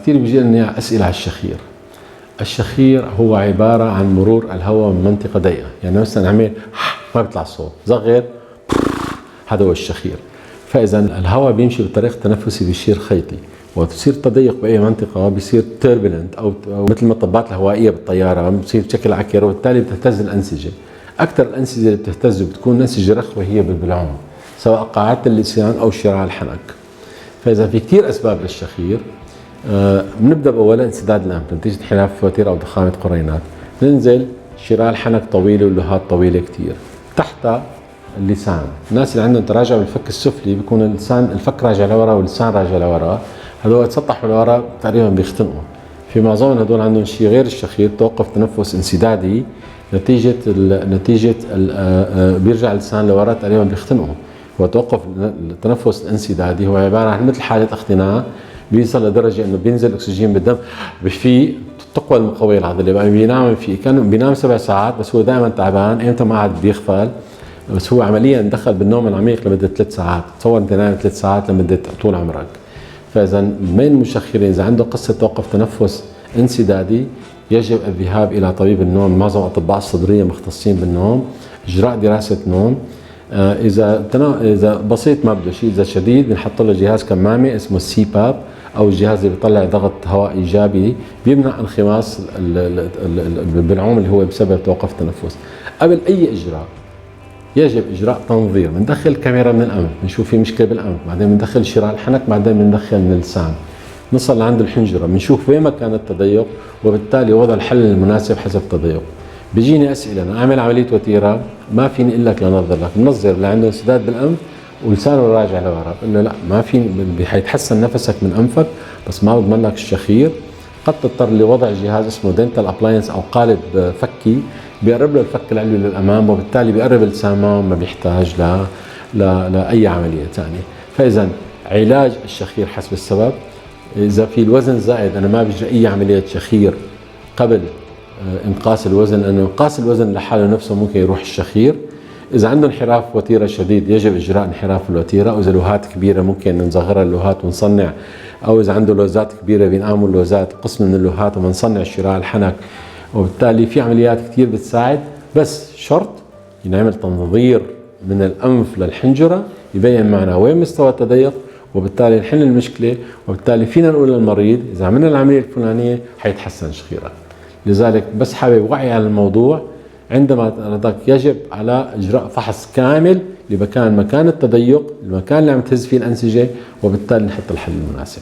كثير بيجي لنا أسئلة على الشخير. الشخير هو عبارة عن مرور الهواء من منطقة ضيقة، يعني مثلا عمل ما بيطلع صوت، صغر هذا هو الشخير. فإذا الهواء بيمشي بطريقة تنفسي بيصير خيطي، وتصير تضيق بأي منطقة بيصير تيربلنت أو مثل ما الطبات الهوائية بالطيارة بتصير بشكل عكر، وبالتالي بتهتز الأنسجة. أكثر الأنسجة اللي بتهتز وبتكون أنسجة رخوة هي بالبلعوم، سواء قاعدة اللسان أو شراع الحنك. فإذا في كثير أسباب للشخير. بنبدأ بأولا انسداد الأنف نتيجة انحراف فواتير أو ضخامة قرينات. ننزل شراع الحنك طويلة واللهات طويلة كثير. تحت اللسان، الناس اللي عندهم تراجع بالفك السفلي بيكون اللسان الفك راجع لورا واللسان راجع لورا، هذول يتسطحوا لورا تقريبا بيختنقوا. في معظمهم هذول عندهم شيء غير الشخير، توقف تنفس انسدادي نتيجة بيرجع اللسان لورا تقريبا بيختنقوا. وتوقف التنفس الانسدادي هو عبارة عن مثل حالة اختناق بيوصل لدرجة انه بينزل اكسجين بالدم، في تقوى المقوية العضلية بقى بينام كان بينام 7 ساعات بس هو دائما تعبان، ايمتى ما عاد بيغفل، بس هو عمليا دخل بالنوم العميق لمدة 3 ساعات. تصور انت نايم 3 ساعات لمدة طول عمرك. فاذا من المشخرين اذا عنده قصة توقف تنفس انسدادي يجب الذهاب الى طبيب النوم. معظم الاطباء الصدرية مختصين بالنوم، اجراء دراسة نوم. اذا بسيط ما بده شيء، اذا شديد بنحط له جهاز كمامه اسمه السي باب او الجهاز اللي بيطلع ضغط هواء ايجابي بيمنع انخماص بالبلعوم اللي هو بسبب توقف التنفس. قبل اي اجراء يجب اجراء تنظير، بندخل كاميرا من الانف بنشوف في مشكله بالانف، بعدين بندخل شراع الحنك، بعدين بندخل من اللسان، نصل لعند الحنجره بنشوف وين مكان التضيق وبالتالي وضع الحل المناسب حسب التضيق. بيجيني اسئله انا اعمل عمليه وتيره ما فيني اقول لك لنظر لك، بنظر اللي عنده انسداد بالانف ولسانه راجع لورا، بقول له لا ما فيني، حيتحسن نفسك من انفك بس ما بضمن لك الشخير. قد تضطر لوضع جهاز اسمه دنتال ابلاينس او قالب فكي بيقرب له الفك العلوي للامام، وبالتالي بيقرب اللسان ما بيحتاج لاي عمليه ثانيه. فاذا علاج الشخير حسب السبب. اذا في الوزن زائد انا ما بجري اي عمليه شخير قبل انقاص الوزن، لانه انقاص الوزن لحاله نفسه ممكن يروح الشخير. اذا عنده انحراف وتيره شديد يجب اجراء انحراف الوتيره، او اذا لوهات كبيره ممكن نصغرها اللوهات ونصنع، او اذا عنده لوزات كبيره بينقاموا اللوزات قسم من اللوهات وبنصنع شراع الحنك. وبالتالي في عمليات كثير بتساعد، بس شرط ينعمل تنظير من الانف للحنجره يبين معنا وين مستوى التضيق، وبالتالي نحل المشكله، وبالتالي فينا نقول للمريض اذا عملنا العمليه الفلانيه حيتحسن شخيرك. لذلك بس حابب وعي على الموضوع، عندما تردك يجب على إجراء فحص كامل لمكان التضيق، المكان اللي عم تهز فيه الأنسجة، وبالتالي نحط الحل المناسب.